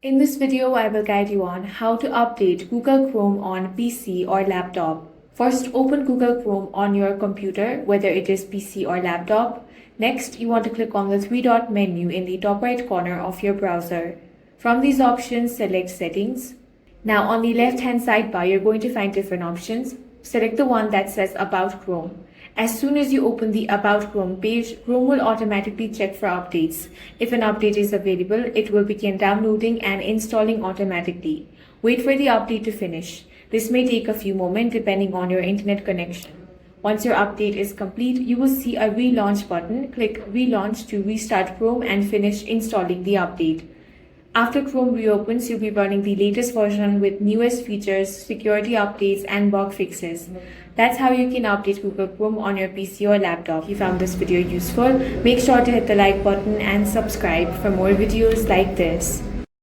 In this video, I will guide you on how to update Google Chrome on PC or laptop. First, open Google Chrome on your computer, whether it is PC or laptop. Next, you want to click on the three-dot menu in the top right corner of your browser. From these options, select Settings. Now, on the left-hand sidebar, you're going to find different options. Select the one that says About Chrome. As soon as you open the About Chrome page, Chrome will automatically check for updates. If an update is available, it will begin downloading and installing automatically. Wait for the update to finish. This may take a few moments depending on your internet connection. Once your update is complete, you will see a Relaunch button. Click Relaunch to restart Chrome and finish installing the update. After Chrome reopens, you'll be running the latest version with newest features, security updates, and bug fixes. That's how you can update Google Chrome on your PC or laptop. If you found this video useful, make sure to hit the like button and subscribe for more videos like this.